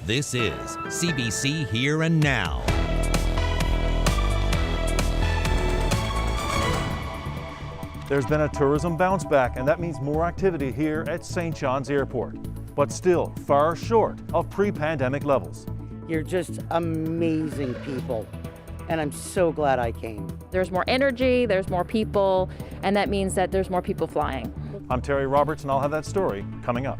This is CBC Here and Now. There's been a tourism bounce back, and that means more activity here at St. John's Airport, but still far short of pre-pandemic levels. You're just amazing people, and I'm so glad I came. There's more energy, there's more people, and that means that there's more people flying. I'm Terry Roberts, and I'll have that story coming up.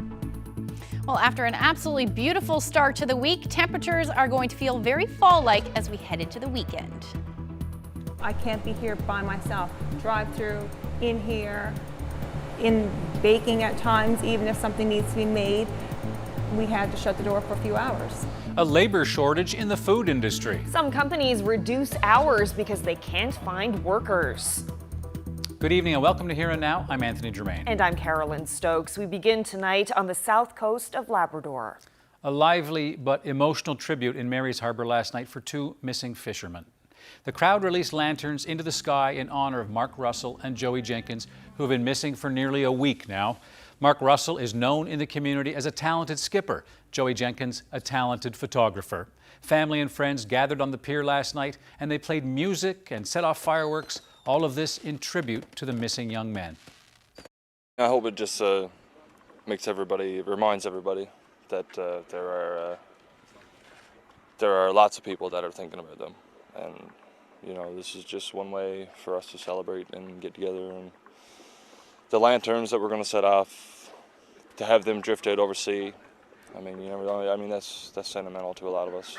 Well, after an absolutely beautiful start to the week, temperatures are going to feel very fall-like as we head into the weekend. I can't be here by myself. Drive through, in here, in baking at times, even if something needs to be made, we had to shut the door for a few hours. A labor shortage in the food industry. Some companies reduce hours because they can't find workers. Good evening and welcome to Here and Now. I'm Anthony Germain. And I'm Carolyn Stokes. We begin tonight on the south coast of Labrador. A lively but emotional tribute in Mary's Harbour last night for two missing fishermen. The crowd released lanterns into the sky in honor of Mark Russell and Joey Jenkins, who have been missing for nearly a week now. Mark Russell is known in the community as a talented skipper. Joey Jenkins, a talented photographer. Family and friends gathered on the pier last night and they played music and set off fireworks. All of this in tribute to the missing young men. I hope it just reminds everybody that there are lots of people that are thinking about them. And, you know, this is just one way for us to celebrate and get together. And the lanterns that we're going to set off, to have them drift out over sea, I mean, you never know. I mean, that's sentimental to a lot of us.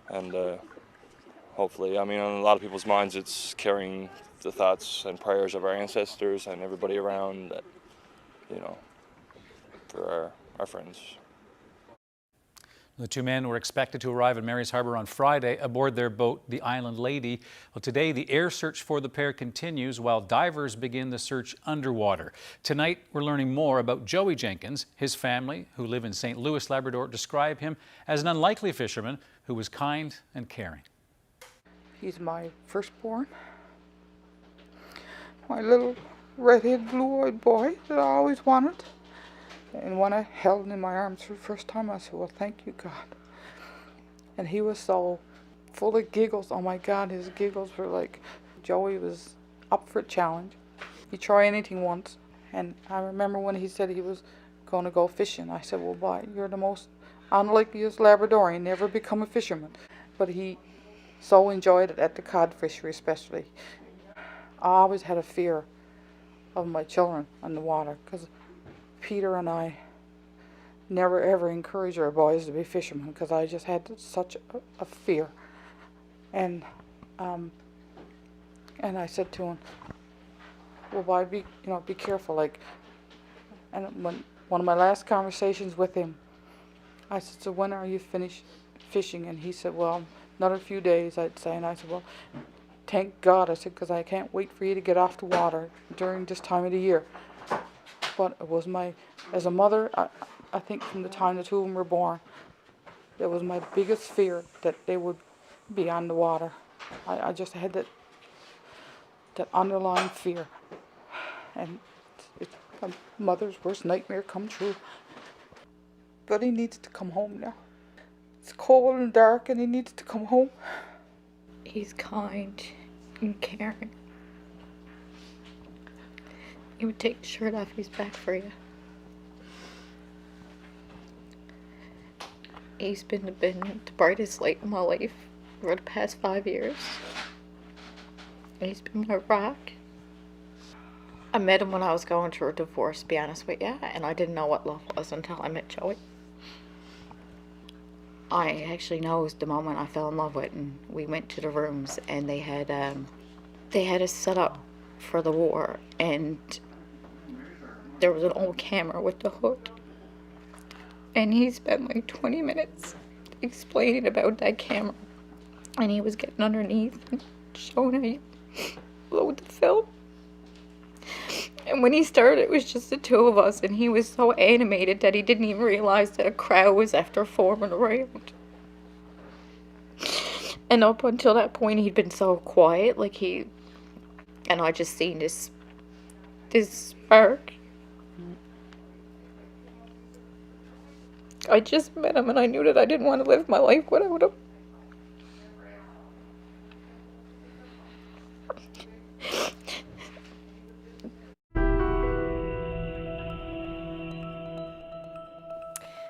And hopefully, I mean, on a lot of people's minds, it's carrying the thoughts and prayers of our ancestors and everybody around that, you know, for our friends. The two men were expected to arrive at Mary's Harbour on Friday aboard their boat, the Island Lady. Well, today the air search for the pair continues while divers begin the search underwater. Tonight we're learning more about Joey Jenkins. His family, who live in St. Louis, Labrador, describe him as an unlikely fisherman who was kind and caring. He's my firstborn, my little red-headed, blue-eyed boy that I always wanted. And when I held him in my arms for the first time, I said, well, thank you, God. And he was so full of giggles. Oh, my God, his giggles were like, Joey was up for a challenge. He'd try anything once. And I remember when he said he was going to go fishing. I said, well, boy, you're the most unlikeliest Labradorian, never become a fisherman. But he so enjoyed it at the cod fishery especially. I always had a fear of my children in the water because Peter and I never ever encouraged our boys to be fishermen because I just had such a fear. And I said to him, well, boy, be careful. Like, and when one of my last conversations with him, I said, so when are you finished fishing? And he said, well, another few days, I'd say. And I said, well, thank God. I said, because I can't wait for you to get off the water during this time of the year. But it was as a mother, I think from the time the two of them were born, it was my biggest fear that they would be on the water. I just had that underlying fear. And it's a mother's worst nightmare come true. But he needs to come home now. It's cold and dark and he needs to come home. He's kind and caring. He would take the shirt off his back for you. He's been the brightest light in my life for the past 5 years. He's been my rock. I met him when I was going through a divorce, to be honest with you, and I didn't know what love was until I met Joey. I actually know the moment I fell in love with, and we went to the rooms, and they had us set up for the war, and there was an old camera with the hood. And he spent like 20 minutes explaining about that camera. And he was getting underneath and showing how you load the film. And when he started, it was just the two of us. And he was so animated that he didn't even realize that a crowd was after forming around. And up until that point, he'd been so quiet. And I just seen this spark. I just met him and I knew that I didn't want to live my life without him.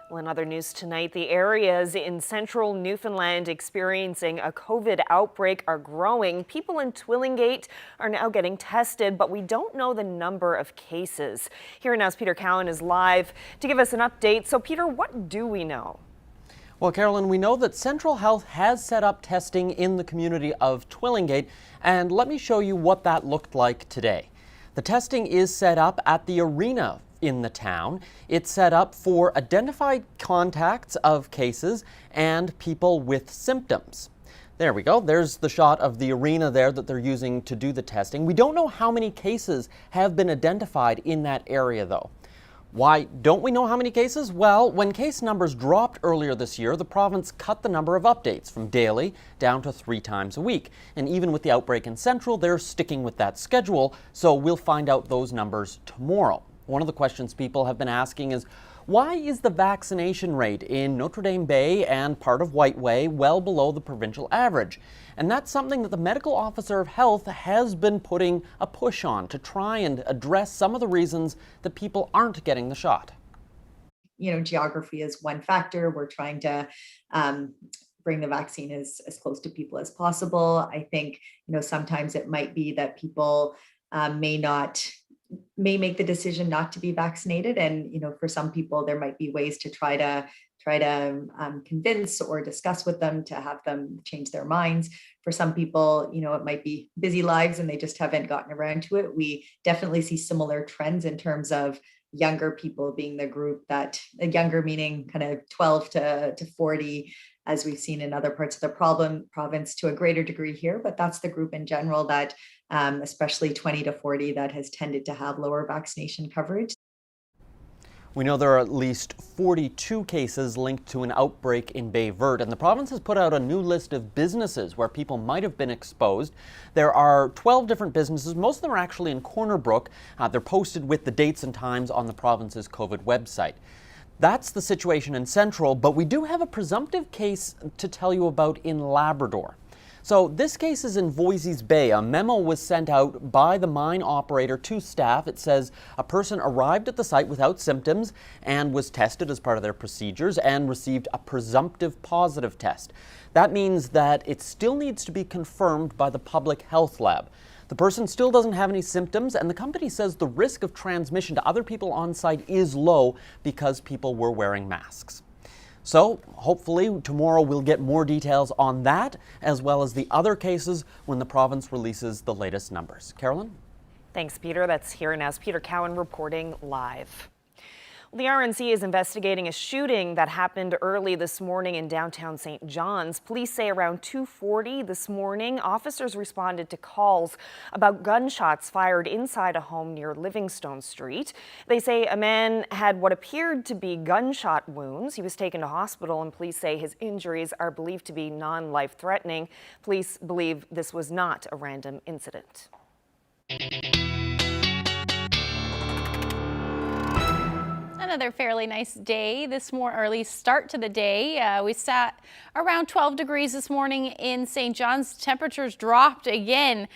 Well, in other news tonight, the areas in central Newfoundland experiencing a COVID outbreak are growing. People in Twillingate are now getting tested, but we don't know the number of cases. Here Now's Peter Cowan is live to give us an update. So, Peter, what do we know? Well, Carolyn, we know that Central Health has set up testing in the community of Twillingate, and let me show you what that looked like today. The testing is set up at the arena in the town. It's set up for identified contacts of cases and people with symptoms. There we go. There's the shot of the arena there that they're using to do the testing. We don't know how many cases have been identified in that area, though. Why don't we know how many cases? Well, when case numbers dropped earlier this year, the province cut the number of updates from daily down to 3 times a week. And even with the outbreak in Central, they're sticking with that schedule, so we'll find out those numbers tomorrow. One of the questions people have been asking is, why is the vaccination rate in Notre Dame Bay and part of Whiteway well below the provincial average? And that's something that the medical officer of health has been putting a push on to try and address some of the reasons that people aren't getting the shot. You know, geography is one factor. We're trying to bring the vaccine as close to people as possible. I think, you know, sometimes it might be that people may make the decision not to be vaccinated. And, you know, for some people, there might be ways to try to convince or discuss with them to have them change their minds. For some people, you know, it might be busy lives and they just haven't gotten around to it. We definitely see similar trends in terms of younger people being the group that, younger meaning kind of 12 to 40, as we've seen in other parts of the province to a greater degree here, but that's the group in general that, especially 20 to 40, that has tended to have lower vaccination coverage. We know there are at least 42 cases linked to an outbreak in Bay Verte, and the province has put out a new list of businesses where people might have been exposed. There are 12 different businesses. Most of them are actually in Corner Brook. They're posted with the dates and times on the province's COVID website. That's the situation in Central, but we do have a presumptive case to tell you about in Labrador. So this case is in Voisey's Bay. A memo was sent out by the mine operator to staff. It says a person arrived at the site without symptoms and was tested as part of their procedures and received a presumptive positive test. That means that it still needs to be confirmed by the public health lab. The person still doesn't have any symptoms, and the company says the risk of transmission to other people on site is low because people were wearing masks. So hopefully tomorrow we'll get more details on that, as well as the other cases when the province releases the latest numbers. Carolyn? Thanks, Peter. That's Here Now's Peter Cowan reporting live. The RNC is investigating a shooting that happened early this morning in downtown St. John's. Police say around 2:40 this morning, officers responded to calls about gunshots fired inside a home near Livingstone Street. They say a man had what appeared to be gunshot wounds. He was taken to hospital, and police say his injuries are believed to be non-life-threatening. Police believe this was not a random incident. Another fairly nice day this early start to the day. We sat around 12 degrees this morning in St. John's. Temperatures dropped again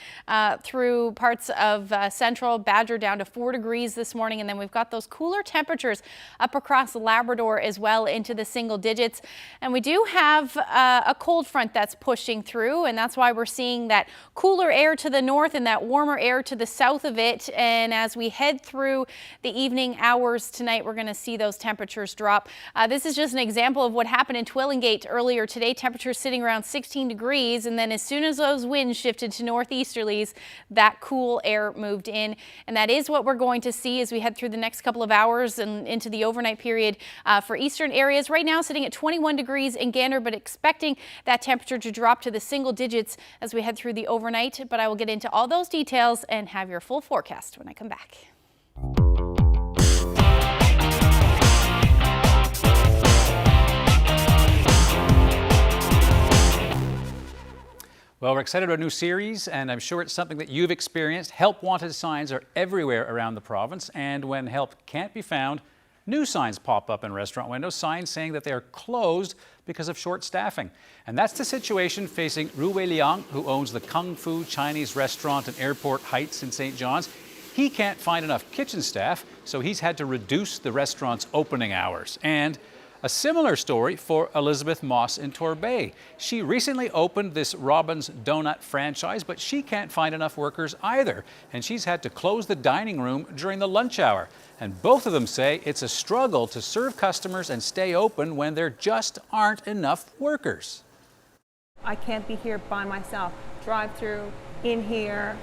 through parts of central Badger down to 4 degrees this morning. And then we've got those cooler temperatures up across Labrador as well into the single digits. And we do have a cold front that's pushing through, and that's why we're seeing that cooler air to the north and that warmer air to the south of it. And as we head through the evening hours tonight, we're going to see those temperatures drop. This is just an example of what happened in Twillingate earlier today. Temperatures sitting around 16 degrees, and then as soon as those winds shifted to northeasterlies, that cool air moved in, and that is what we're going to see as we head through the next couple of hours and into the overnight period for eastern areas. Right now sitting at 21 degrees in Gander, but expecting that temperature to drop to the single digits as we head through the overnight. But I will get into all those details and have your full forecast when I come back. Well, we're excited about a new series, and I'm sure it's something that you've experienced. Help wanted signs are everywhere around the province, and when help can't be found, New signs pop up in restaurant windows, signs saying that they are closed because of short staffing. And that's the situation facing Ru Wei Liang, who owns the Kung Fu Chinese restaurant in Airport Heights in St. John's. He can't find enough kitchen staff, so he's had to reduce the restaurant's opening hours. And a similar story for Elizabeth Moss in Torbay. She recently opened this Robin's Donut franchise, but she can't find enough workers either. And she's had to close the dining room during the lunch hour. And both of them say it's a struggle to serve customers and stay open when there just aren't enough workers. I can't be here by myself. Drive through, in here,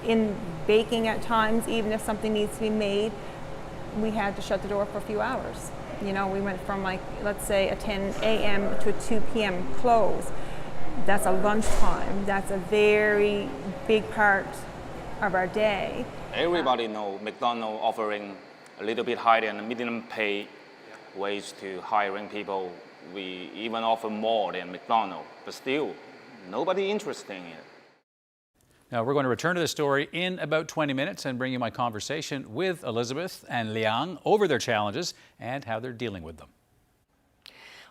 in baking at times, even if something needs to be made, we had to shut the door for a few hours. You know, we went from like, let's say a 10 a.m. to a 2 p.m. close. That's a lunchtime. That's a very big part of our day. Everybody knows McDonald's offering a little bit higher than minimum pay wage to hiring people. We even offer more than McDonald's, but still, nobody interested in it. Now, we're going to return to the story in about 20 minutes and bring you my conversation with Elizabeth and Liang over their challenges and how they're dealing with them.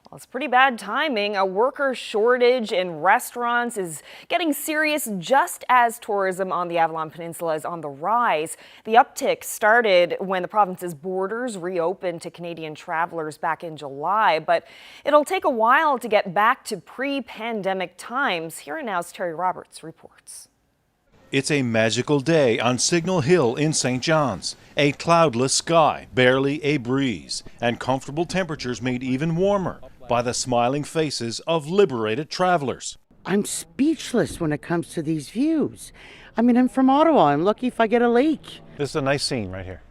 Well, it's pretty bad timing. A worker shortage in restaurants is getting serious just as tourism on the Avalon Peninsula is on the rise. The uptick started when the province's borders reopened to Canadian travelers back in July, but it'll take a while to get back to pre-pandemic times. Here and Now's Terry Roberts reports. It's a magical day on Signal Hill in St. John's. A cloudless sky, barely a breeze, and comfortable temperatures made even warmer by the smiling faces of liberated travelers. I'm speechless when it comes to these views. I mean, I'm from Ottawa. I'm lucky if I get a lake. This is a nice scene right here.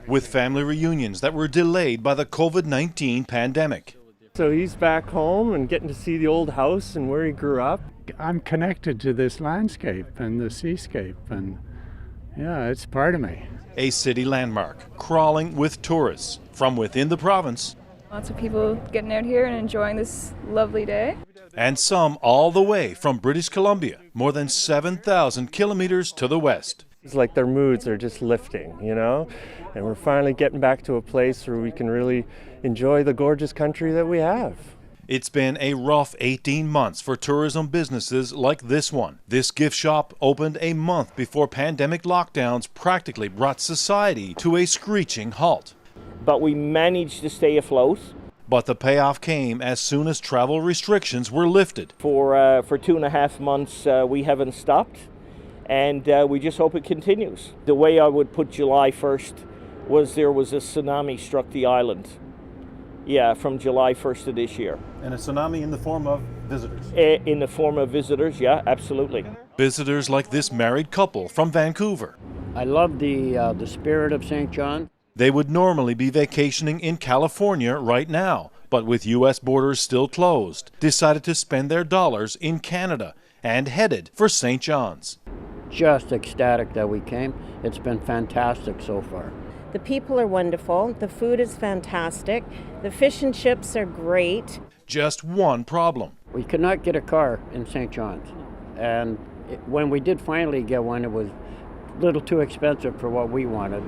With family reunions that were delayed by the COVID-19 pandemic. So he's back home and getting to see the old house and where he grew up. I'm connected to this landscape and the seascape, and yeah, it's part of me. A city landmark crawling with tourists from within the province. Lots of people getting out here and enjoying this lovely day. And some all the way from British Columbia, more than 7,000 kilometers to the west. It's like their moods are just lifting, you know, and we're finally getting back to a place where we can really enjoy the gorgeous country that we have. It's been a rough 18 months for tourism businesses like this one. This gift shop opened a month before pandemic lockdowns practically brought society to a screeching halt. But we managed to stay afloat. But the payoff came as soon as travel restrictions were lifted. For 2.5 months, we haven't stopped, and we just hope it continues. The way I would put July 1st was there was a tsunami struck the island. Yeah, from July 1st of this year. And a tsunami in the form of visitors? In the form of visitors, yeah, absolutely. Visitors like this married couple from Vancouver. I love the spirit of St. John. They would normally be vacationing in California right now, but with U.S. borders still closed, decided to spend their dollars in Canada and headed for St. John's. Just ecstatic that we came. It's been fantastic so far. The people are wonderful. The food is fantastic. The fish and chips are great. Just one problem. We could not get a car in St. John's. And when we did finally get one, it was a little too expensive for what we wanted.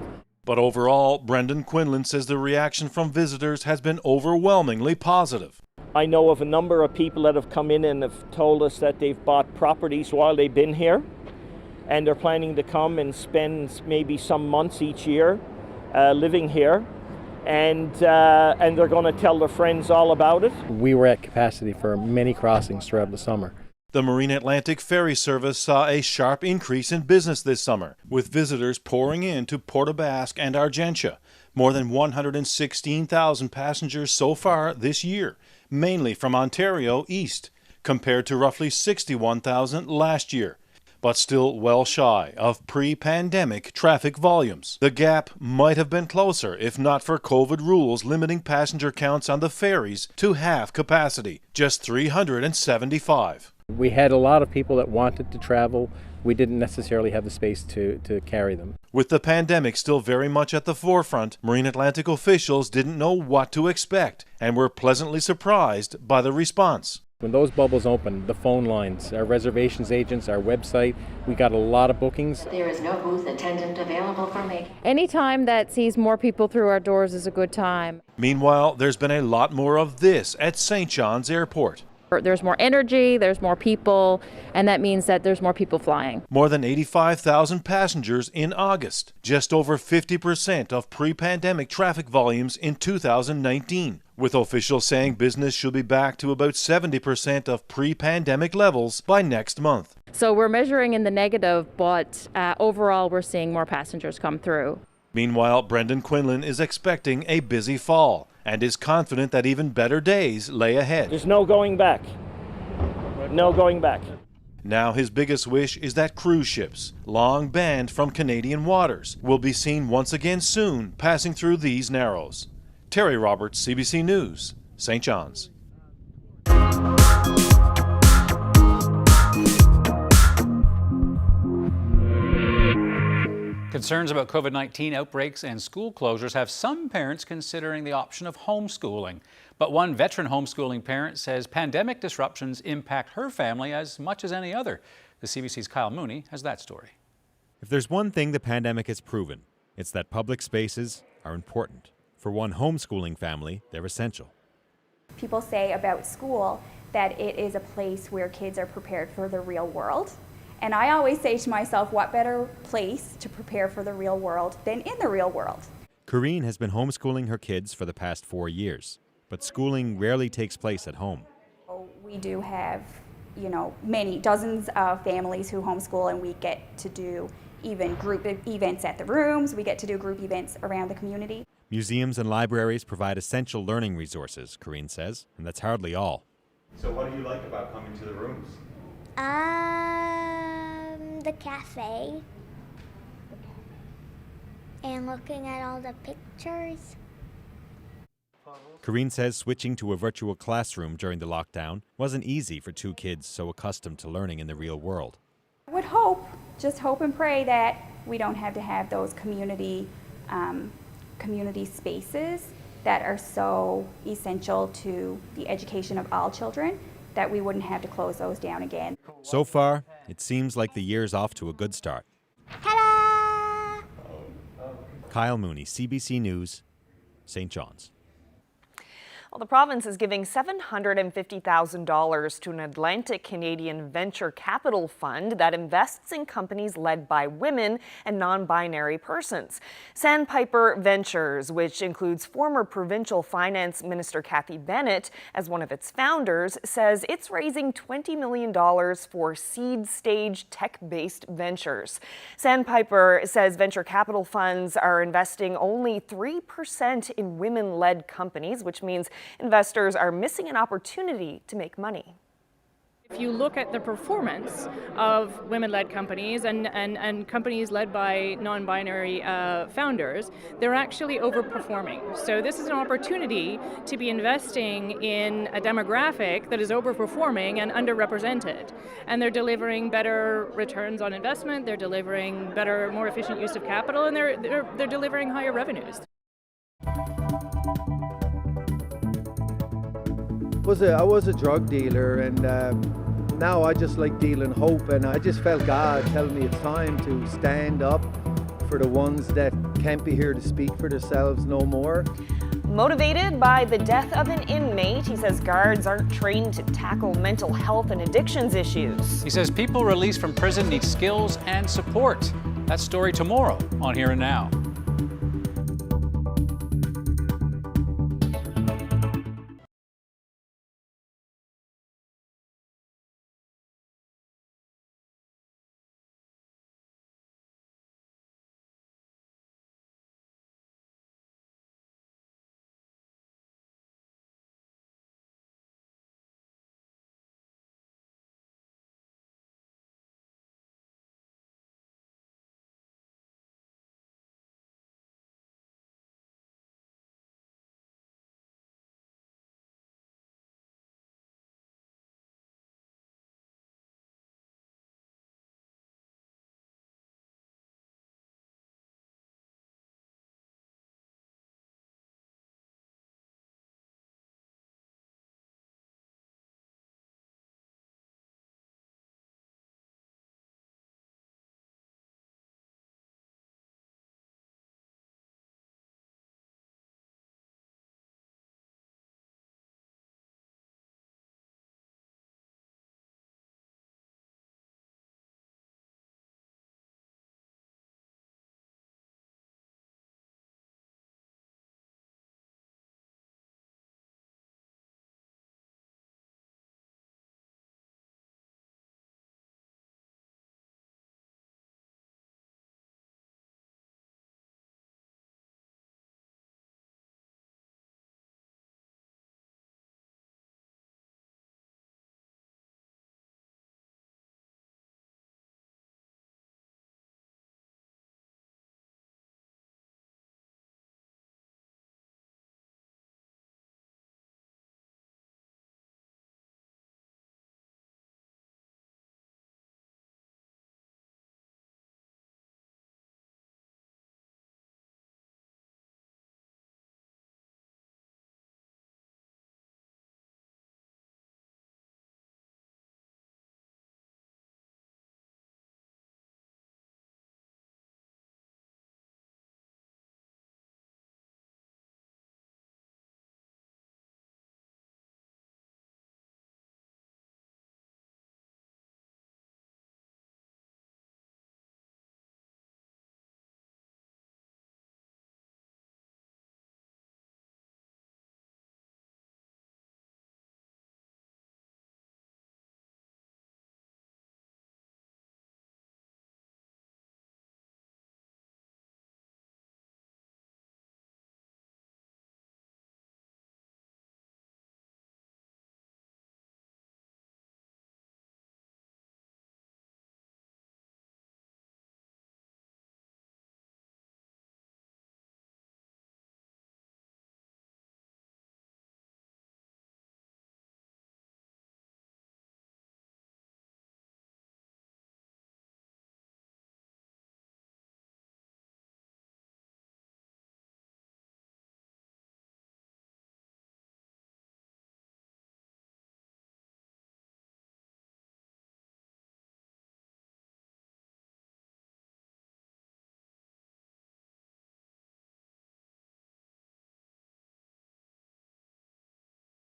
But overall, Brendan Quinlan says the reaction from visitors has been overwhelmingly positive. I know of a number of people that have come in and have told us that they've bought properties while they've been here, and they're planning to come and spend maybe some months each year living here, and they're going to tell their friends all about it. We were at capacity for many crossings throughout the summer. The Marine Atlantic Ferry Service saw a sharp increase in business this summer, with visitors pouring into Port aux Basques and Argentia. More than 116,000 passengers so far this year, mainly from Ontario east, compared to roughly 61,000 last year, but still well shy of pre-pandemic traffic volumes. The gap might have been closer if not for COVID rules limiting passenger counts on the ferries to half capacity, just 375. We had a lot of people that wanted to travel. We didn't necessarily have the space to carry them. With the pandemic still very much at the forefront, Marine Atlantic officials didn't know what to expect and were pleasantly surprised by the response. When those bubbles open, the phone lines, our reservations agents, our website, we got a lot of bookings. There is no booth attendant available for me. Any time that sees more people through our doors is a good time. Meanwhile, there's been a lot more of this at St. John's Airport. There's more energy, there's more people, and that means that there's more people flying. More than 85,000 passengers in August, just over 50% of pre-pandemic traffic volumes in 2019, with officials saying business should be back to about 70% of pre-pandemic levels by next month. So we're measuring in the negative, but overall we're seeing more passengers come through. Meanwhile, Brendan Quinlan is expecting a busy fall and is confident that even better days lay ahead. There's no going back. No going back. Now his biggest wish is that cruise ships, long banned from Canadian waters, will be seen once again soon passing through these narrows. Terry Roberts, CBC News, St. John's. Concerns about COVID-19 outbreaks and school closures have some parents considering the option of homeschooling. But one veteran homeschooling parent says pandemic disruptions impact her family as much as any other. The CBC's Kyle Mooney has that story. If there's one thing the pandemic has proven, it's that public spaces are important. For one homeschooling family, they're essential. People say about school that it is a place where kids are prepared for the real world. And I always say to myself, what better place to prepare for the real world than in the real world? Corrine has been homeschooling her kids for the past 4 years, but schooling rarely takes place at home. We do have, many dozens of families who homeschool, and we get to do even group events at the rooms. We get to do group events around the community. Museums and libraries provide essential learning resources, Corine says, and that's hardly all. So what do you like about coming to the rooms? The cafe. And looking at all the pictures. Corine says switching to a virtual classroom during the lockdown wasn't easy for two kids so accustomed to learning in the real world. I would just hope and pray that we don't have to have those community spaces that are so essential to the education of all children, that we wouldn't have to close those down again. So far, it seems like the year's off to a good start. Ta-da! Kyle Mooney, CBC News, St. John's. Well, the province is giving $750,000 to an Atlantic Canadian venture capital fund that invests in companies led by women and non-binary persons. Sandpiper Ventures, which includes former provincial finance minister Cathy Bennett as one of its founders, says it's raising $20 million for seed-stage tech-based ventures. Sandpiper says venture capital funds are investing only 3% in women-led companies, which means investors are missing an opportunity to make money. If you look at the performance of women-led companies and companies led by non-binary founders, they're actually overperforming. So this is an opportunity to be investing in a demographic that is overperforming and underrepresented. And they're delivering better returns on investment, they're delivering better, more efficient use of capital, and they're delivering higher revenues. I was a drug dealer, and now I just like dealing hope, and I just felt God telling me it's time to stand up for the ones that can't be here to speak for themselves no more. Motivated by the death of an inmate, he says guards aren't trained to tackle mental health and addictions issues. He says people released from prison need skills and support. That story tomorrow on Here and Now.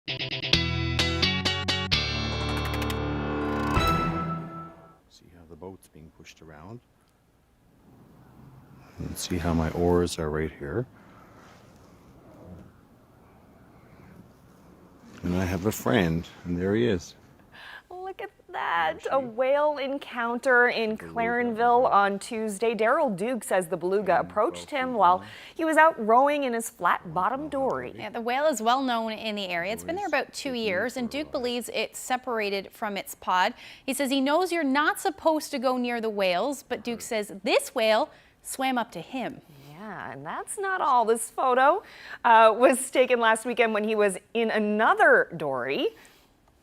See how the boat's being pushed around. And see how my oars are right here. And I have a friend, and there he is. Look at that, a whale encounter in Clarenville on Tuesday. Daryl Duke says the beluga approached him while he was out rowing in his flat-bottomed dory. Yeah, the whale is well known in the area. It's been there about 2 years, and Duke believes it's separated from its pod. He says he knows you're not supposed to go near the whales, but Duke says this whale swam up to him. Yeah, and that's not all. This photo was taken last weekend when he was in another dory.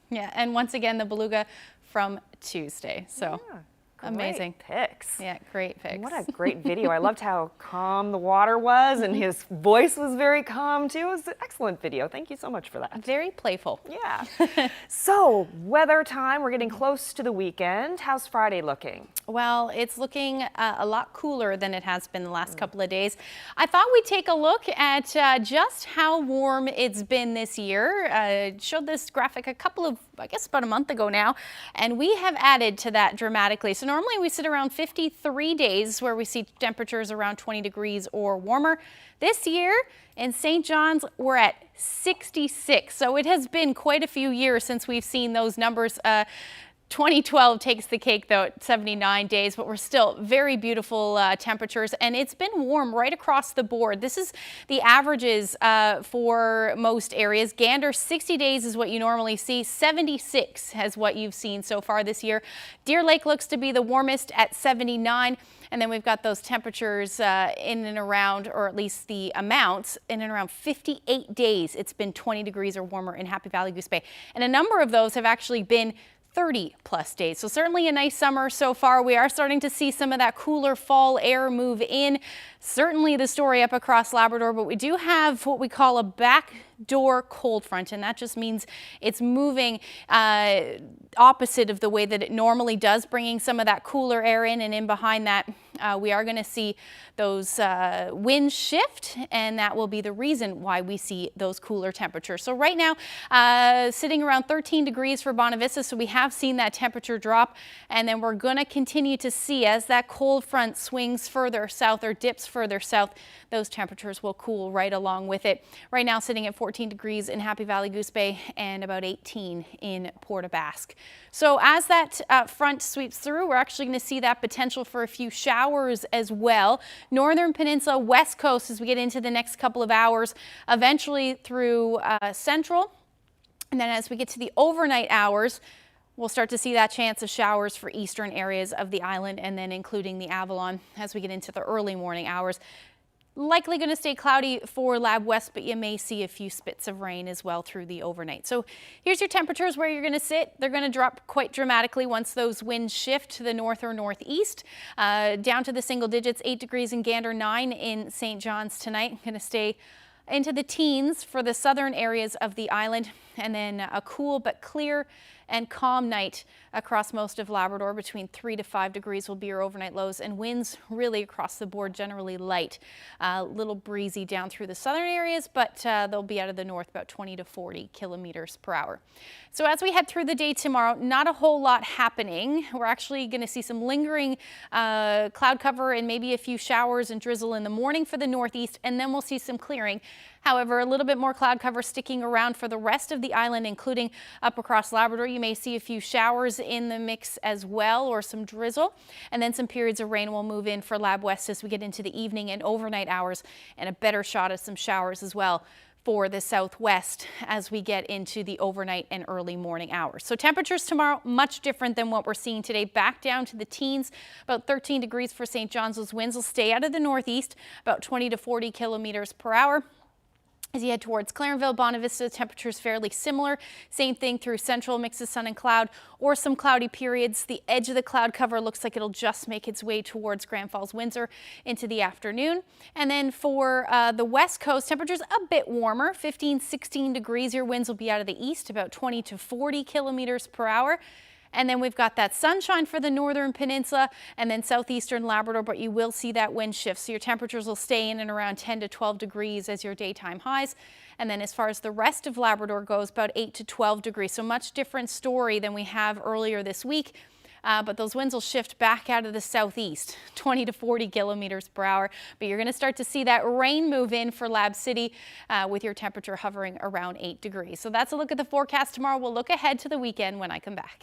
Yeah, and once again, the beluga from Tuesday. So yeah, amazing pics. Yeah, great pics. What a great video. I loved how calm the water was, and his voice was very calm too. It was an excellent video. Thank you so much for that. Very playful. Yeah. So, weather time. We're getting close to the weekend. How's Friday looking? Well, it's looking a lot cooler than it has been the last couple of days. I thought we'd take a look at just how warm it's been this year. I showed this graphic a couple of, I guess about a month ago now, and we have added to that dramatically. So normally we sit around 53 days where we see temperatures around 20 degrees or warmer. This year in St. John's, we're at 66. So it has been quite a few years since we've seen those numbers. 2012 takes the cake though at 79 days, but we're still very beautiful temperatures, and it's been warm right across the board. This is the averages for most areas. Gander, 60 days is what you normally see. 76 has what you've seen so far this year. Deer Lake looks to be the warmest at 79. And then we've got those temperatures in and around, or at least the amounts, in and around 58 days. It's been 20 degrees or warmer in Happy Valley Goose Bay. And a number of those have actually been 30 plus days. So certainly a nice summer so far. We are starting to see some of that cooler fall air move in. Certainly the story up across Labrador, but we do have what we call a backdoor cold front, and that just means it's moving opposite of the way that it normally does, bringing some of that cooler air in, and in behind that we are going to see those winds shift, and that will be the reason why we see those cooler temperatures. So right now sitting around 13 degrees for Bonavista, so we have seen that temperature drop, and then we're going to continue to see as that cold front swings further south or dips further south, those temperatures will cool right along with it. Right now sitting at 14 degrees in Happy Valley Goose Bay and about 18 in Port aux Basques. So as that front sweeps through, we're actually going to see that potential for a few showers as well. Northern Peninsula, West Coast as we get into the next couple of hours, eventually through Central. And then as we get to the overnight hours, we'll start to see that chance of showers for eastern areas of the island, and then including the Avalon as we get into the early morning hours. Likely going to stay cloudy for Lab West, but you may see a few spits of rain as well through the overnight. So here's your temperatures where you're going to sit. They're going to drop quite dramatically once those winds shift to the north or northeast. Down to the single digits, 8 degrees in Gander, 9 in St. John's tonight. Going to stay into the teens for the southern areas of the island, and then a cool but clear and calm night across most of Labrador. Between 3 to 5 degrees will be your overnight lows, and winds really across the board generally light. A little breezy down through the southern areas, but they'll be out of the north about 20 to 40 kilometers per hour. So as we head through the day tomorrow, not a whole lot happening. We're actually going to see some lingering cloud cover and maybe a few showers and drizzle in the morning for the northeast, and then we'll see some clearing. However, a little bit more cloud cover sticking around for the rest of the island, including up across Labrador. You may see a few showers in the mix as well, or some drizzle, and then some periods of rain will move in for Lab West as we get into the evening and overnight hours, and a better shot of some showers as well for the southwest as we get into the overnight and early morning hours. So temperatures tomorrow much different than what we're seeing today. Back down to the teens, about 13 degrees for St. John's. Those winds will stay out of the northeast, about 20 to 40 kilometers per hour. As you head towards Clarenville, Bonavista, temperatures fairly similar. Same thing through Central, mix of sun and cloud, or some cloudy periods. The edge of the cloud cover looks like it'll just make its way towards Grand Falls, Windsor into the afternoon. And then for the West Coast, temperatures a bit warmer, 15, 16 degrees. Your winds will be out of the east, about 20 to 40 kilometers per hour. And then we've got that sunshine for the northern peninsula and then southeastern Labrador, but you will see that wind shift. So your temperatures will stay in and around 10 to 12 degrees as your daytime highs. And then as far as the rest of Labrador goes, about 8 to 12 degrees. So much different story than we have earlier this week. But those winds will shift back out of the southeast, 20 to 40 kilometers per hour. But you're going to start to see that rain move in for Lab City with your temperature hovering around 8 degrees. So that's a look at the forecast tomorrow. We'll look ahead to the weekend when I come back.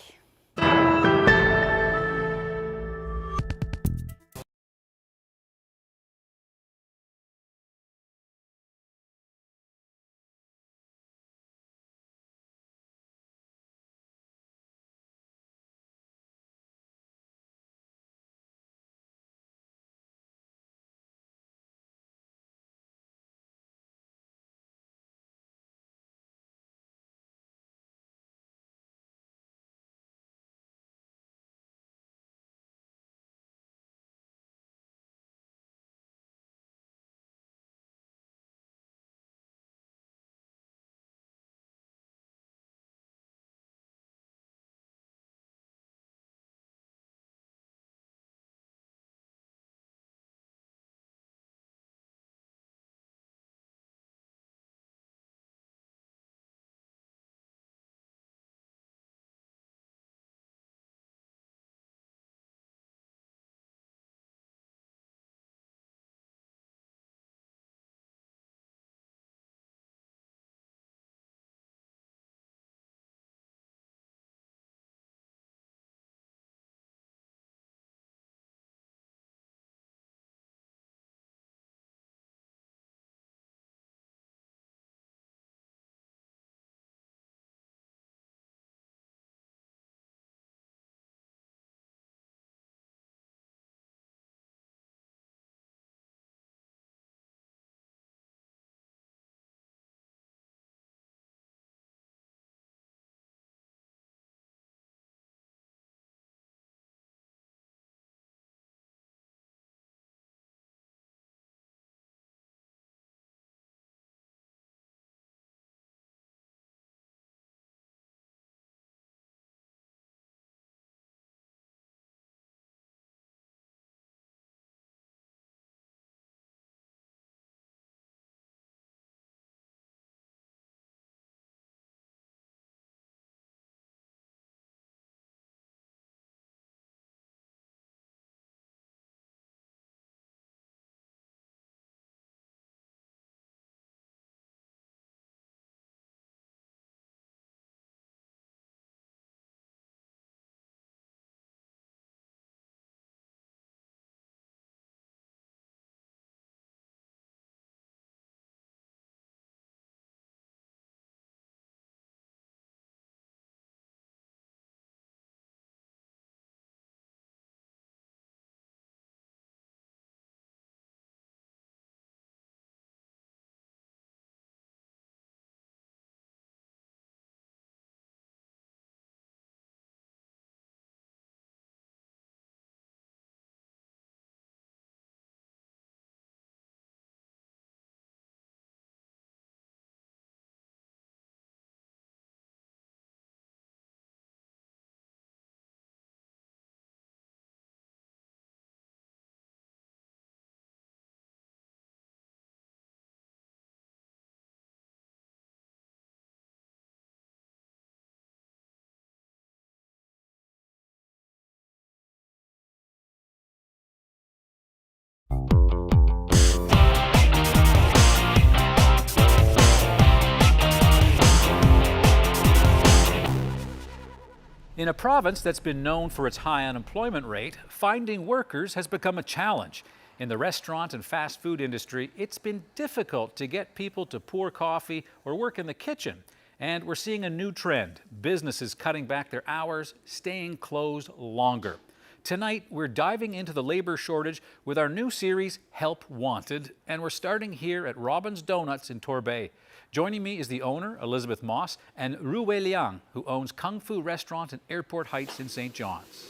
In a province that's been known for its high unemployment rate, finding workers has become a challenge. In the restaurant and fast food industry, it's been difficult to get people to pour coffee or work in the kitchen. And we're seeing a new trend: businesses cutting back their hours, staying closed longer. Tonight, we're diving into the labor shortage with our new series, Help Wanted, and we're starting here at Robin's Donuts in Torbay. Joining me is the owner, Elizabeth Moss, and Ru Wei Liang, who owns Kung Fu Restaurant in Airport Heights in St. John's.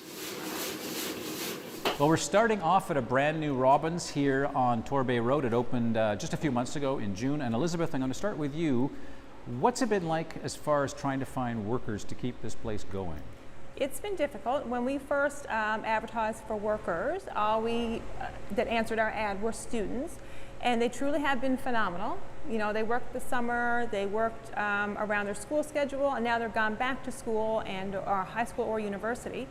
Well, we're starting off at a brand new Robin's here on Torbay Road. It opened just a few months ago in June. And Elizabeth, I'm going to start with you. What's it been like as far as trying to find workers to keep this place going? It's been difficult. When we first advertised for workers, all that answered our ad were students, and they truly have been phenomenal. You know, they worked the summer, they worked around their school schedule, and now they're gone back to school and or high school or university.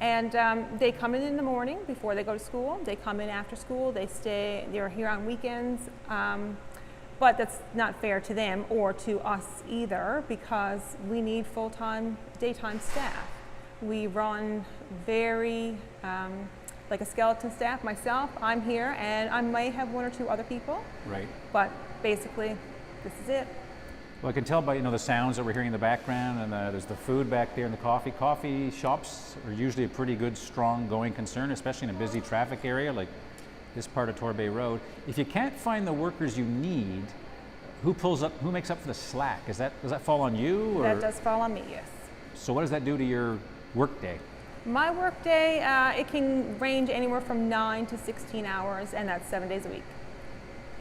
And they come in the morning before they go to school. They come in after school. They're here on weekends. But that's not fair to them or to us either, because we need full-time, daytime staff. We run very, like a skeleton staff. Myself, I'm here, and I may have one or two other people. Right. But basically, this is it. Well, I can tell by the sounds that we're hearing in the background, and there's the food back there and the coffee. Coffee shops are usually a pretty good, strong going concern, especially in a busy traffic area like this part of Torbay Road. If you can't find the workers you need, who makes up for the slack? Does that fall on you? Or? That does fall on me, yes. So what does that do to your work day? My work day, it can range anywhere from 9 to 16 hours, and that's 7 days a week.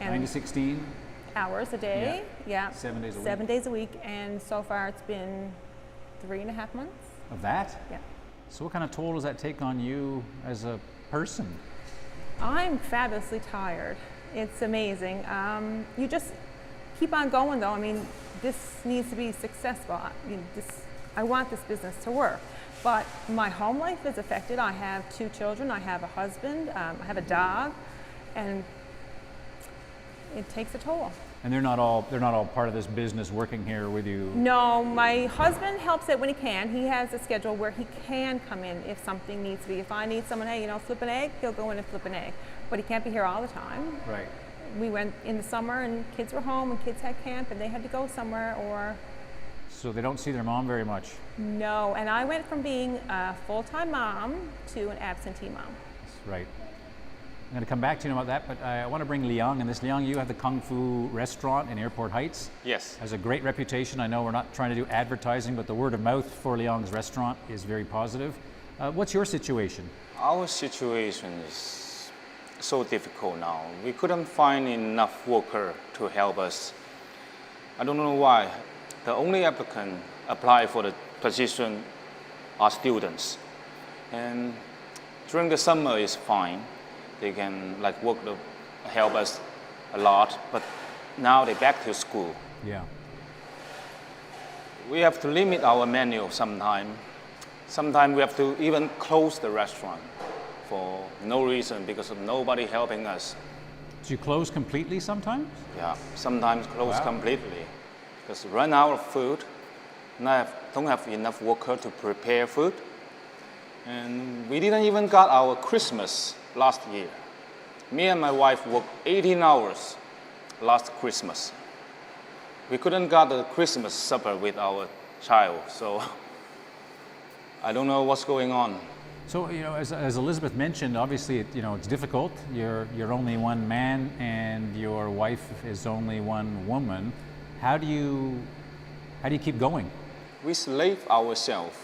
And 9 to 16? Hours a day, yeah. 7 days a week? 7 days a week, and so far it's been 3.5 months. Of that? Yeah. So what kind of toll does that take on you as a person? I'm fabulously tired. It's amazing. You just keep on going though. I mean, this needs to be successful. I want this business to work. But my home life is affected. I have 2 children, I have a husband, I have a dog, and it takes a toll. And they're not all part of this business working here with you? No, my husband helps it when he can. He has a schedule where he can come in if something needs to be. If I need someone, hey, flip an egg, he'll go in and flip an egg. But he can't be here all the time. Right. We went in the summer and kids were home and kids had camp and they had to go somewhere or... So they don't see their mom very much? No, and I went from being a full-time mom to an absentee mom. That's right. I'm going to come back to you about that, but I want to bring Liang. And this, Liang, you have the Kung Fu restaurant in Airport Heights. Yes. Has a great reputation. I know we're not trying to do advertising, but the word of mouth for Liang's restaurant is very positive. What's your situation? Our situation is so difficult now. We couldn't find enough workers to help us. I don't know why. The only applicant apply for the position are students. And during the summer is fine. They can help us a lot, but now they're back to school. Yeah. We have to limit our menu sometime. Sometimes we have to even close the restaurant for no reason because of nobody helping us. So you close completely sometimes? Yeah, sometimes close completely. Because run out of food, don't have enough workers to prepare food. And we didn't even got our Christmas last year. Me and my wife worked 18 hours last Christmas. We couldn't get the Christmas supper with our child, so I don't know what's going on. So, as Elizabeth mentioned, obviously, it's difficult. You're only one man and your wife is only one woman. How do you keep going? We slave ourselves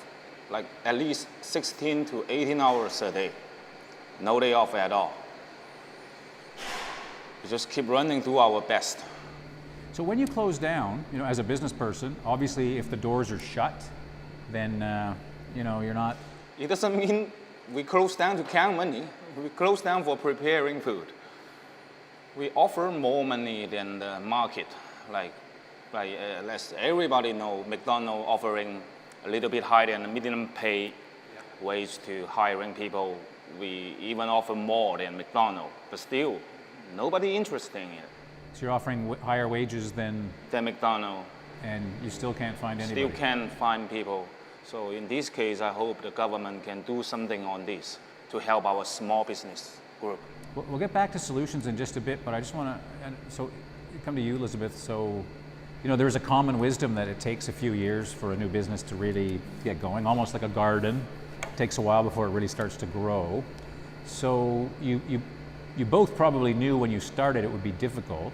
at least 16 to 18 hours a day. No day off at all. We just keep running through our best. So when you close down, as a business person, obviously if the doors are shut, then you're not... It doesn't mean we close down to count money. We close down for preparing food. We offer more money than the market. Let's everybody know, McDonald's offering a little bit higher than the minimum pay wage to hiring people. We even offer more than McDonald's, but still, nobody interested in it. So you're offering higher wages than McDonald's. And you still can't find anybody? Still can't find people. So in this case, I hope the government can do something on this to help our small business group. We'll get back to solutions in just a bit, but I just want to come to you, Elizabeth. So, there's a common wisdom that it takes a few years for a new business to really get going, almost like a garden. It takes a while before it really starts to grow. So you both probably knew when you started it would be difficult.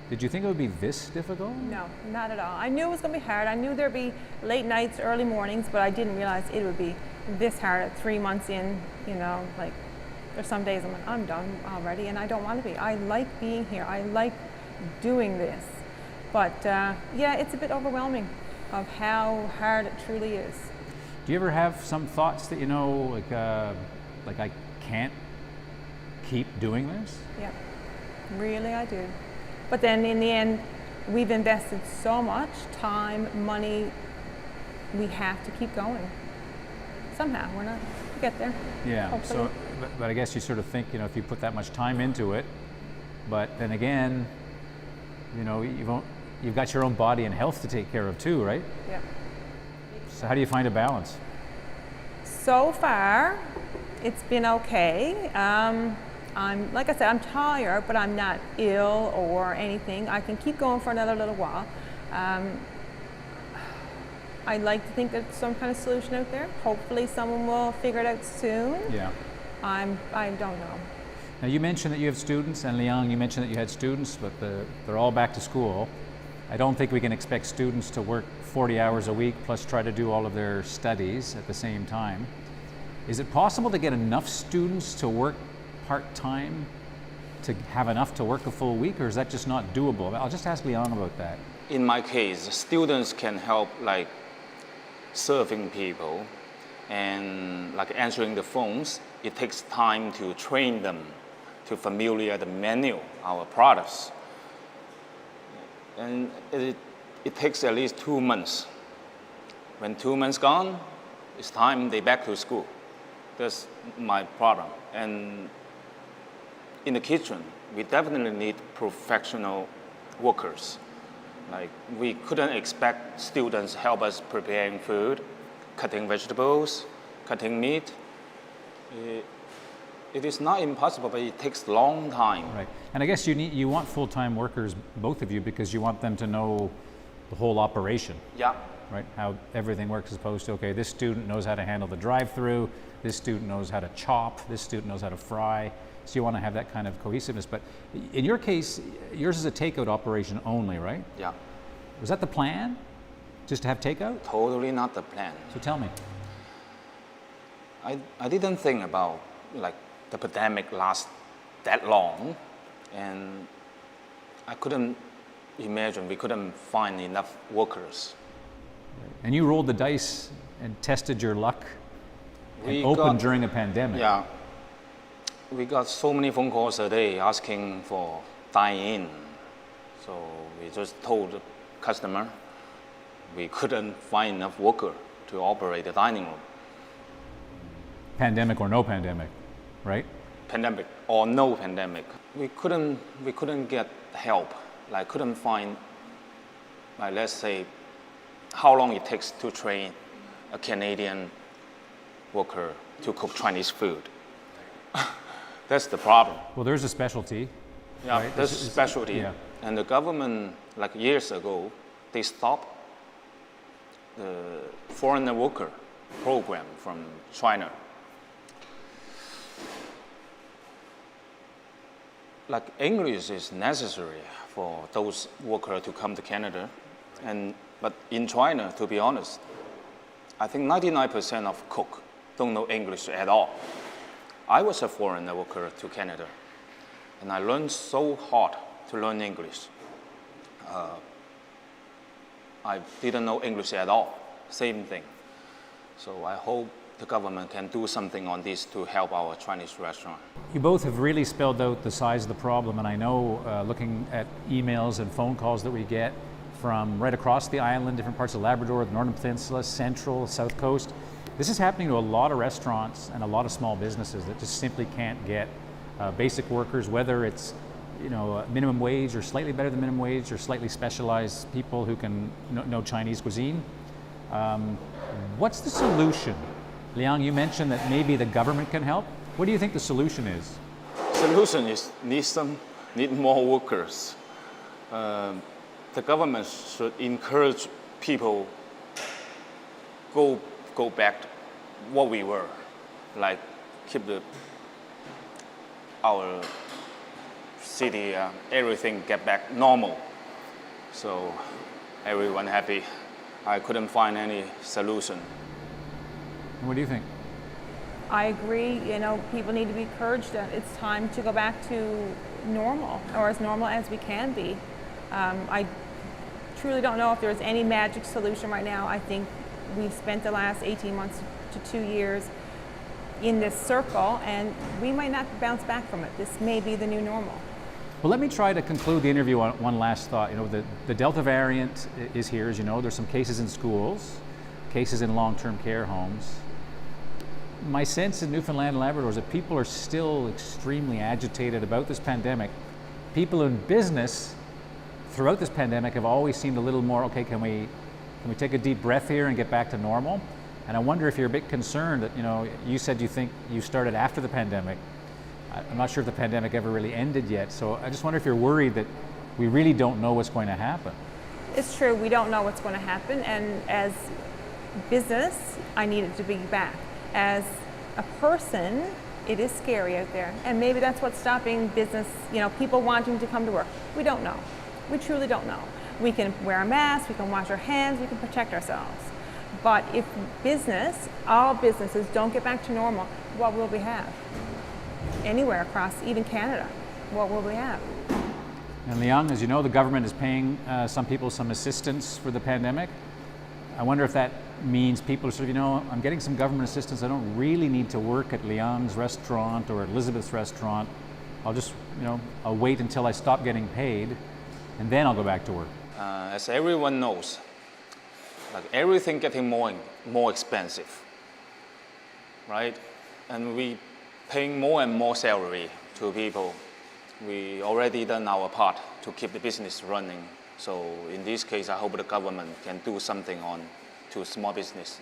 Did you think it would be this difficult? No, not at all. I knew it was going to be hard. I knew there'd be late nights, early mornings, but I didn't realize it would be this hard at 3 months in. There's some days I'm like, I'm done already, and I don't want to be. I like being here. I like doing this. But yeah, it's a bit overwhelming of how hard it truly is. Do you ever have some thoughts that, like I can't keep doing this? Yeah, really I do. But then in the end, we've invested so much time, money, we have to keep going. Somehow, we'll get there. Yeah, hopefully. but I guess you sort of think, if you put that much time into it, but then again, you've got your own body and health to take care of too, right? Yeah. So how do you find a balance? So far, it's been okay. Like I said, I'm tired, but I'm not ill or anything. I can keep going for another little while. I'd like to think there's some kind of solution out there. Hopefully someone will figure it out soon. Yeah. I don't know. Now you mentioned that you have students, and Liang, you mentioned that you had students, but they're all back to school. I don't think we can expect students to work 40 hours a week plus try to do all of their studies at the same time. Is it possible to get enough students to work part-time to have enough to work a full week, or is that just not doable? I'll just ask Liang about that. In my case, students can help like serving people and like answering the phones. It takes time to train them to familiar the menu, our products. And it takes at least 2 months. When 2 months gone, it's time they back to school. That's my problem. And in the kitchen, we definitely need professional workers. Like we couldn't expect students help us preparing food, cutting vegetables, cutting meat. It is not impossible, but it takes a long time. Right, and I guess you want full-time workers, both of you, because you want them to know the whole operation. Yeah. Right, how everything works, as opposed to, okay, this student knows how to handle the drive-through, this student knows how to chop, this student knows how to fry. So you want to have that kind of cohesiveness. But in your case, yours is a takeout operation only, right? Yeah. Was that the plan? Just to have takeout? Totally not the plan. So tell me. I didn't think about like the pandemic lasts that long, and I couldn't imagine we couldn't find enough workers. And you rolled the dice and tested your luck and opened during a pandemic. Yeah. We got so many phone calls a day asking for dine-in. So we just told the customer we couldn't find enough worker to operate the dining room. Pandemic or no pandemic, right? Pandemic or no pandemic. We couldn't get help. Like couldn't find, like let's say, how long it takes to train a Canadian worker to cook Chinese food. That's the problem. Well, there's a specialty. Yeah, right? there's a specialty. Yeah. And the government, like years ago, they stopped the foreigner worker program from China. Like English is necessary for those workers to come to Canada. But in China, to be honest, I think 99% of cooks don't know English at all. I was a foreigner worker to Canada, and I learned so hard to learn English. I didn't know English at all, same thing. So I hope the government can do something on this to help our Chinese restaurant. You both have really spelled out the size of the problem, and I know looking at emails and phone calls that we get from right across the island, different parts of Labrador, the Northern Peninsula, Central, South Coast, this is happening to a lot of restaurants and a lot of small businesses that just simply can't get basic workers, whether it's minimum wage or slightly better than minimum wage or slightly specialized people who can know Chinese cuisine. What's the solution? Liang, you mentioned that maybe the government can help. What do you think the solution is? Solution is need more workers. The government should encourage people go back to what we were, like keep our city, everything get back normal. So everyone happy. I couldn't find any solution. What do you think? I agree. People need to be encouraged that it's time to go back to normal, or as normal as we can be. I truly don't know if there's any magic solution right now. I think we've spent the last 18 months to 2 years in this circle, and we might not bounce back from it. This may be the new normal. Well, let me try to conclude the interview on one last thought. You know, the Delta variant is here, as you know. There's some cases in schools, cases in long-term care homes. My sense in Newfoundland and Labrador is that people are still extremely agitated about this pandemic. People in business throughout this pandemic have always seemed a little more, okay, can we take a deep breath here and get back to normal? And I wonder if you're a bit concerned that, you know, you said you think you started after the pandemic. I'm not sure if the pandemic ever really ended yet. So I just wonder if you're worried that we really don't know what's going to happen. It's true, we don't know what's going to happen, and as business, I need it to be back. As a person, it is scary out there, and maybe that's what's stopping business, you know, people wanting to come to work. We don't know. We truly don't know. We can wear a mask, we can wash our hands, we can protect ourselves. But if business, all businesses don't get back to normal, what will we have? Anywhere across, even Canada, what will we have? And Leung, as you know, the government is paying some people some assistance for the pandemic. I wonder if that means people are sort of, you know, I'm getting some government assistance. I don't really need to work at Leung's restaurant or Elizabeth's restaurant. I'll just, you know, I'll wait until I stop getting paid, and then I'll go back to work. As everyone knows, like everything getting more expensive, right? And we paying more and more salary to people. We already done our part to keep the business running. So in this case, I hope the government can do something to small business.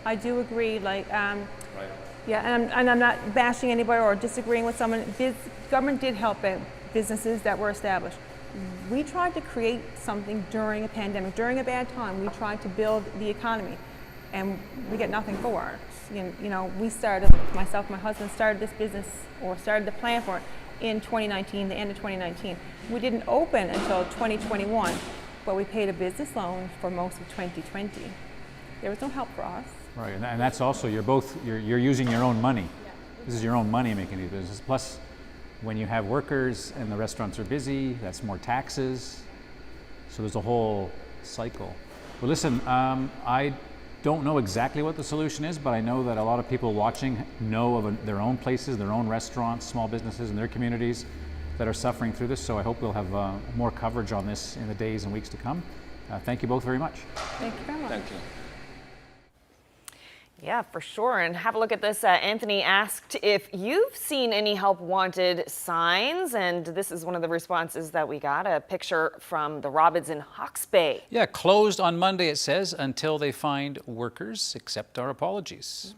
I do agree, like, yeah, and I'm not bashing anybody or disagreeing with someone. Government did help businesses that were established. We tried to create something during a pandemic, during a bad time. We tried to build the economy, and we get nothing for it. You know, we started, myself and my husband started this business, or started the plan for it in 2019, the end of 2019. We didn't open until 2021, but we paid a business loan for most of 2020. There was no help for us. Right, and that's also, you're using your own money. This is your own money making these businesses. Plus, when you have workers and the restaurants are busy, that's more taxes. So there's a whole cycle. Well, listen, I don't know exactly what the solution is, but I know that a lot of people watching know of their own places, their own restaurants, small businesses in their communities that are suffering through this. So I hope we'll have more coverage on this in the days and weeks to come. Thank you both very much. Thank you very much. Thank you. Yeah, for sure. And have a look at this. Anthony asked if you've seen any help wanted signs. And this is one of the responses that we got, a picture from the Robins in Hawke's Bay. Yeah, closed on Monday, it says, until they find workers. Accept our apologies.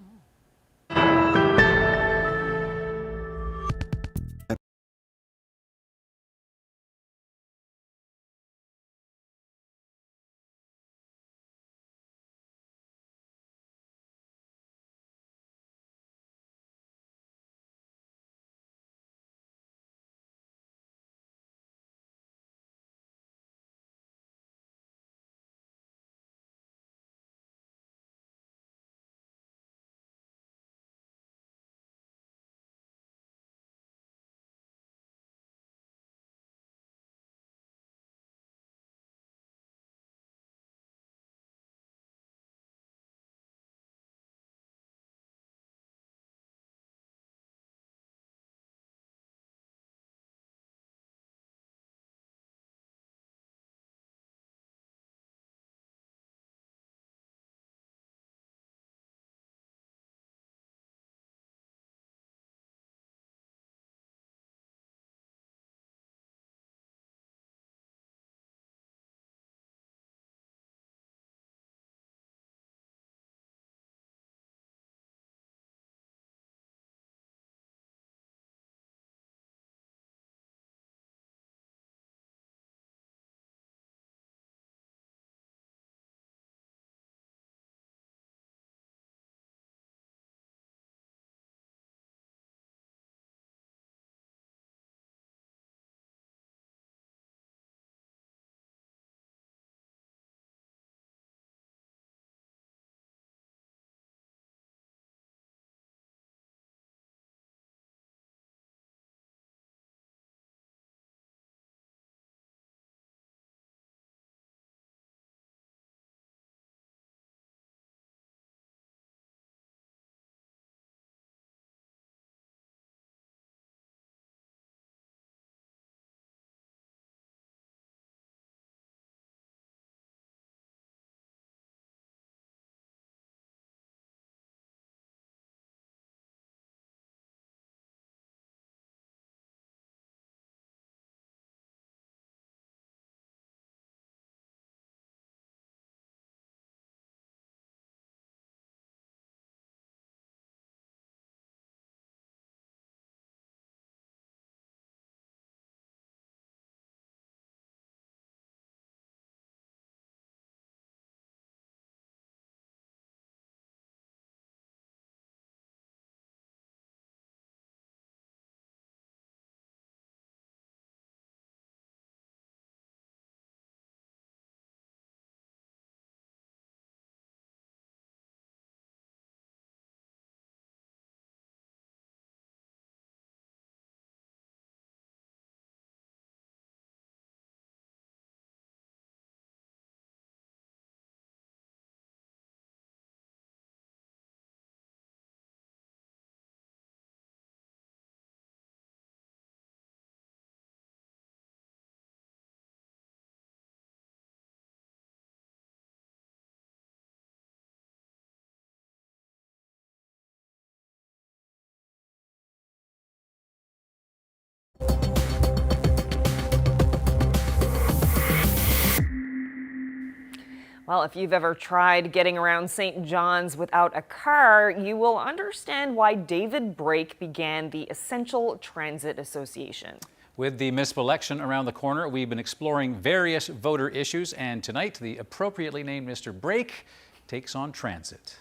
Well, if you've ever tried getting around St. John's without a car, you will understand why David Brake began the Essential Transit Association. With the municipal election around the corner, we've been exploring various voter issues, and tonight the appropriately named Mr. Brake takes on transit.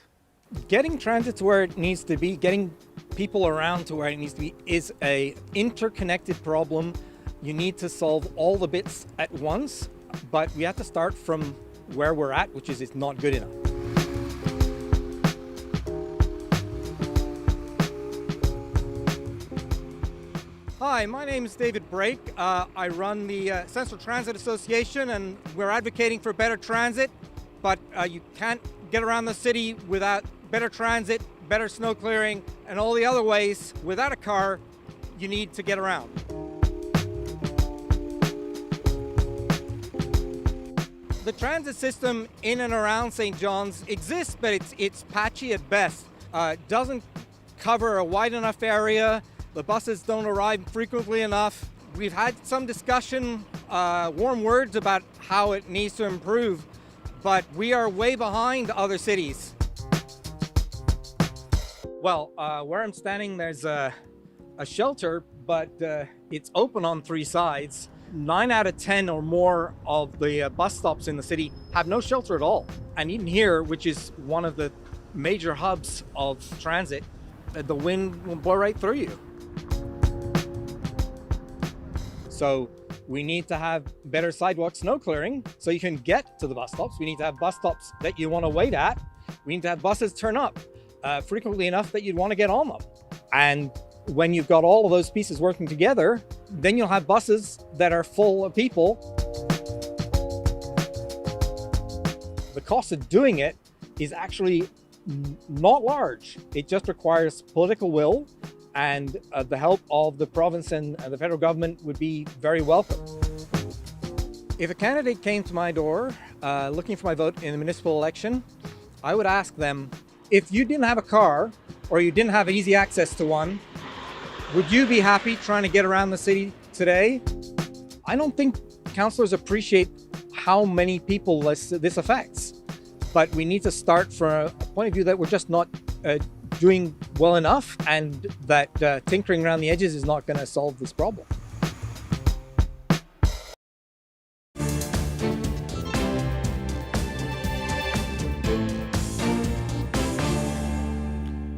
Getting transit to where it needs to be, getting people around to where it needs to be, is a interconnected problem. You need to solve all the bits at once, but we have to start from where we're at, which is it's not good enough. Hi, my name is David Brake. I run the Central Transit Association, and we're advocating for better transit, but you can't get around the city without better transit, better snow clearing, and all the other ways. Without a car, you need to get around. The transit system in and around St. John's exists, but it's patchy at best. It doesn't cover a wide enough area. The buses don't arrive frequently enough. We've had some discussion, warm words about how it needs to improve, but we are way behind other cities. Well, where I'm standing, there's a shelter, but it's open on 3 sides. 9 out of 10 or more of the bus stops in the city have no shelter at all. And even here, which is one of the major hubs of transit, the wind will blow right through you. So we need to have better sidewalk snow clearing so you can get to the bus stops. We need to have bus stops that you want to wait at. We need to have buses turn up frequently enough that you'd want to get on them. And when you've got all of those pieces working together, then you'll have buses that are full of people. The cost of doing it is actually not large. It just requires political will, and the help of the province and the federal government would be very welcome. If a candidate came to my door looking for my vote in the municipal election, I would ask them, if you didn't have a car or you didn't have easy access to one, would you be happy trying to get around the city today? I don't think councillors appreciate how many people this affects, but we need to start from a point of view that we're just not doing well enough, and that tinkering around the edges is not going to solve this problem.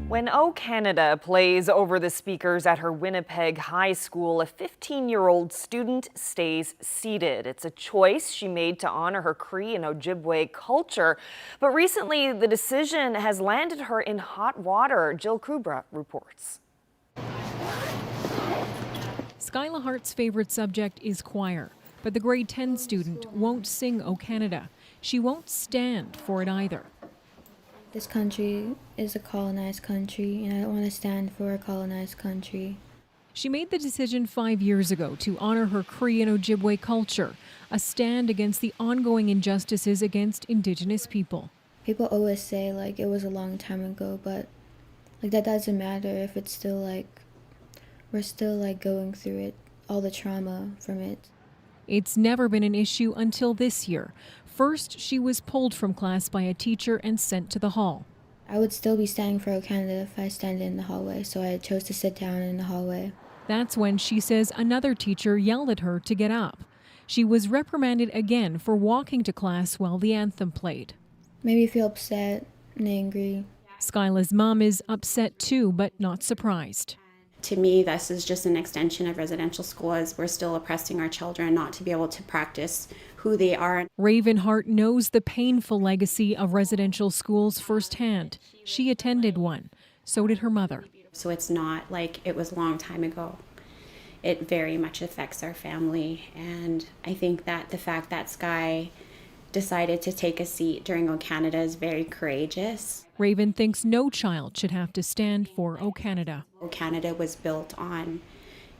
When O Canada plays over the speakers at her Winnipeg High School, a 15-year-old student stays seated. It's a choice she made to honor her Cree and Ojibwe culture. But recently, the decision has landed her in hot water. Jill Kubra reports. Skyla Hart's favorite subject is choir, but the grade 10 student won't sing O Canada. She won't stand for it either. This country is a colonized country, and I don't want to stand for a colonized country. She made the decision 5 years ago to honor her Cree and Ojibwe culture, a stand against the ongoing injustices against Indigenous people. People always say, like, it was a long time ago, but, like, that doesn't matter if it's still, like, we're still, like, going through it, all the trauma from it. It's never been an issue until this year. First, she was pulled from class by a teacher and sent to the hall. I would still be standing for O Canada if I stand in the hallway, so I chose to sit down in the hallway. That's when she says another teacher yelled at her to get up. She was reprimanded again for walking to class while the anthem played. Made me feel upset and angry. Skyla's mom is upset too, but not surprised. To me, this is just an extension of residential school, as we're still oppressing our children not to be able to practice who they are. Raven Hart knows the painful legacy of residential schools firsthand. She attended one. So did her mother. So it's not like it was a long time ago. It very much affects our family. And I think that the fact that Sky decided to take a seat during O Canada is very courageous. Raven thinks no child should have to stand for O Canada. O Canada was built on,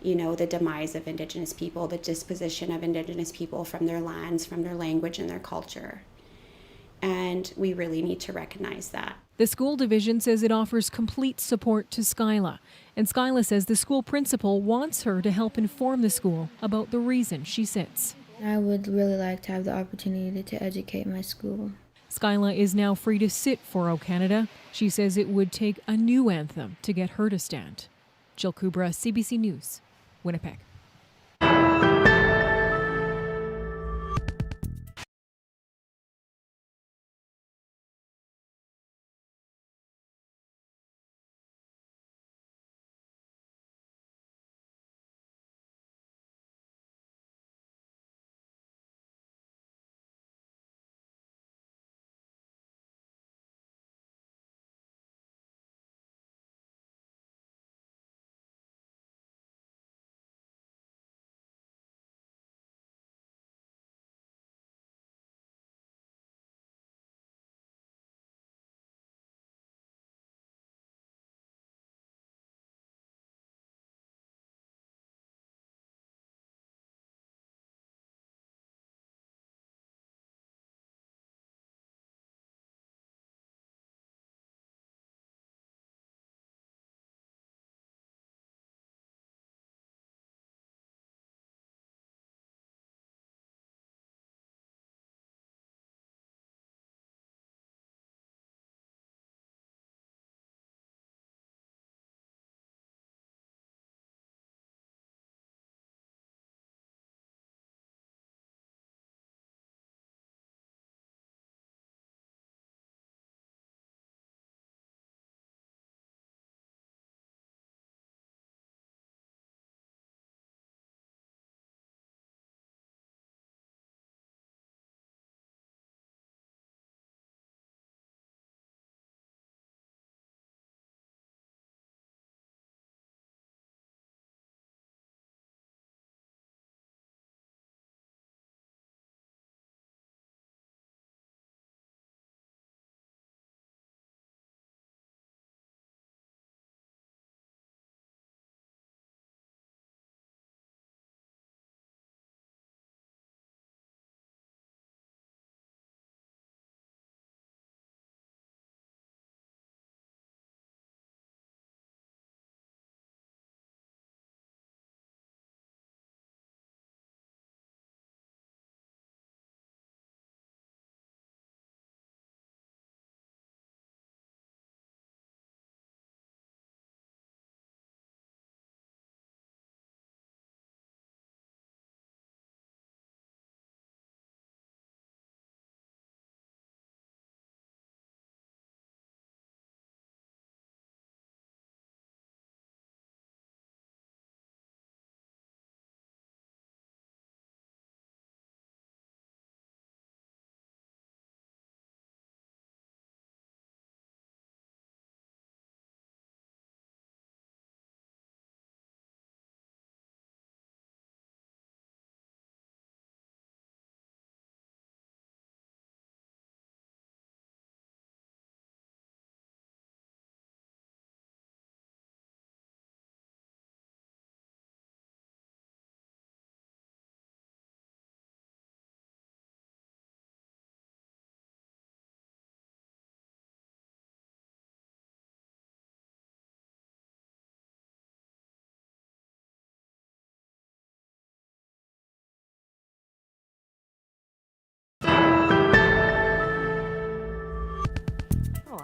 you know, the demise of Indigenous people, the disposition of Indigenous people from their lands, from their language and their culture. And we really need to recognize that. The school division says it offers complete support to Skyla. And Skyla says the school principal wants her to help inform the school about the reason she sits. I would really like to have the opportunity to educate my school. Skyla is now free to sit for O Canada. She says it would take a new anthem to get her to stand. Jill Kubra, CBC News, Winnipeg.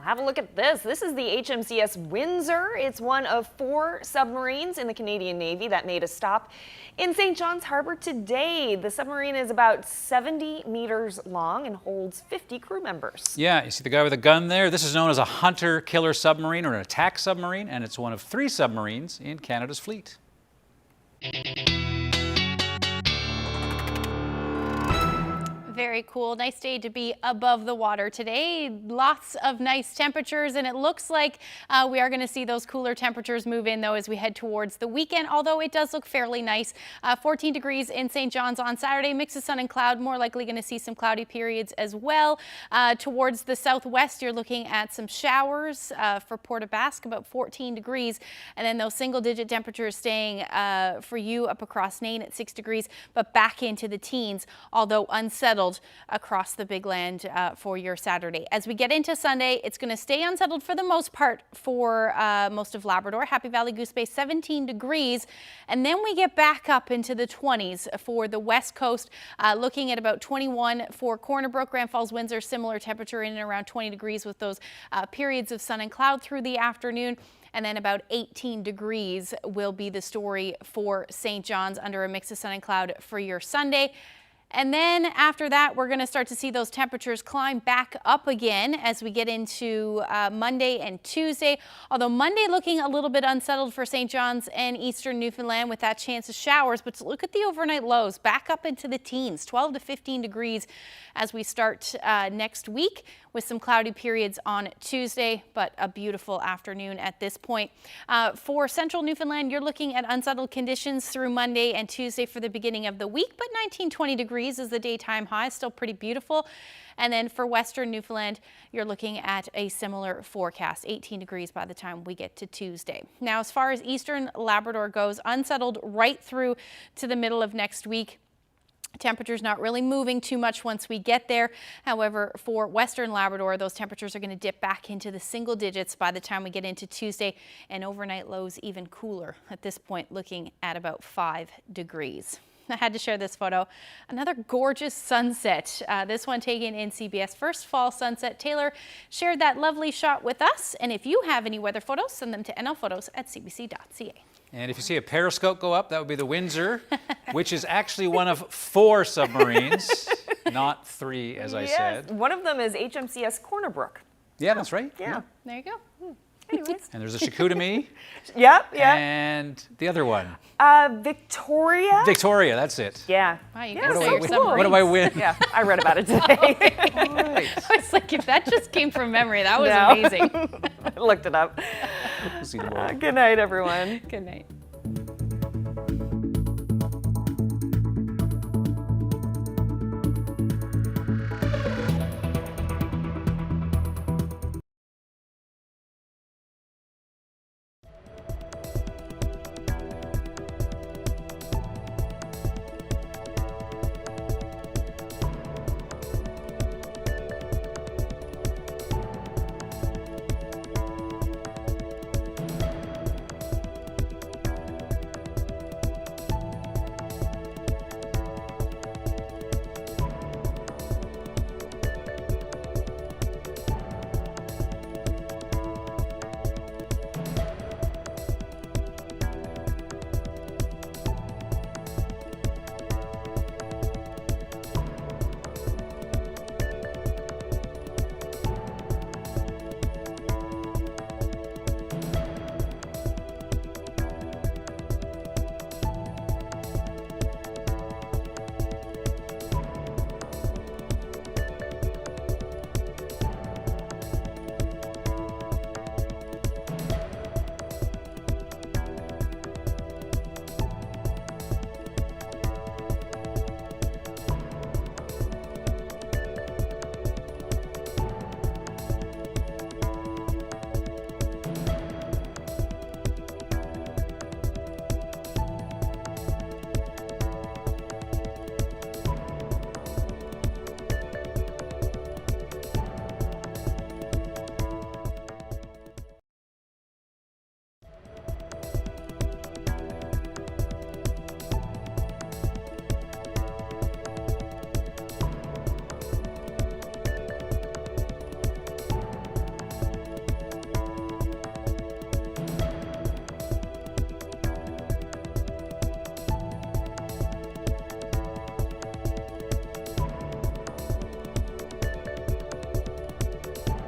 Have a look at this. This is the HMCS Windsor. It's one of 4 submarines in the Canadian Navy that made a stop in St. John's Harbor today. The submarine is about 70 meters long and holds 50 crew members. Yeah, you see the guy with the gun there? This is known as a hunter-killer submarine or an attack submarine, and it's one of 3 submarines in Canada's fleet. Very cool. Nice day to be above the water today. Lots of nice temperatures, and it looks like we are going to see those cooler temperatures move in, though, as we head towards the weekend, although it does look fairly nice. 14 degrees in St. John's on Saturday. Mix of sun and cloud. More likely going to see some cloudy periods as well. Towards the southwest, you're looking at some showers for Port aux Basques, about 14 degrees. And then those single-digit temperatures staying for you up across Nain at 6 degrees, but back into the teens, although unsettled unsettled across the Big Land for your Saturday. As we get into Sunday, it's going to stay unsettled for the most part for most of Labrador. Happy Valley Goose Bay, 17 degrees. And then we get back up into the 20s for the west coast, looking at about 21 for Corner Brook, Grand Falls, Windsor, similar temperature in and around 20 degrees with those periods of sun and cloud through the afternoon. And then about 18 degrees will be the story for St. John's under a mix of sun and cloud for your Sunday. And then after that, we're going to start to see those temperatures climb back up again as we get into Monday and Tuesday. Although Monday looking a little bit unsettled for St. John's and eastern Newfoundland with that chance of showers. But look at the overnight lows back up into the teens, 12 to 15 degrees as we start next week with some cloudy periods on Tuesday, but a beautiful afternoon at this point. For central Newfoundland, you're looking at unsettled conditions through Monday and Tuesday for the beginning of the week, but 19-20 degrees is the daytime high, still pretty beautiful. And then for western Newfoundland, you're looking at a similar forecast, 18 degrees by the time we get to Tuesday. Now, as far as eastern Labrador goes, unsettled right through to the middle of next week. Temperatures not really moving too much once we get there. However, for western Labrador, those temperatures are going to dip back into the single digits by the time we get into Tuesday, and overnight lows even cooler at this point, looking at about 5 degrees. I had to share this photo. Another gorgeous sunset. This one taken in CBS First Fall Sunset. Taylor shared that lovely shot with us. And if you have any weather photos, send them to nlphotos@cbc.ca. And if you see a periscope go up, that would be the Windsor, which is actually one of 4 submarines, not 3, as I said. One of them is HMCS Corner Brook. Yeah, that's right. Yeah. There you go. Anyways. And there's a Chicoutimi. Yep. And the other one. Victoria. Victoria, that's it. Yeah. Wow, you Yeah, guys so know your cool. submarines. What do I win? Yeah, I read about it today. I was like, if that just came from memory, that was No. amazing. I looked it up. We'll see tomorrow. Good night, everyone. Good night.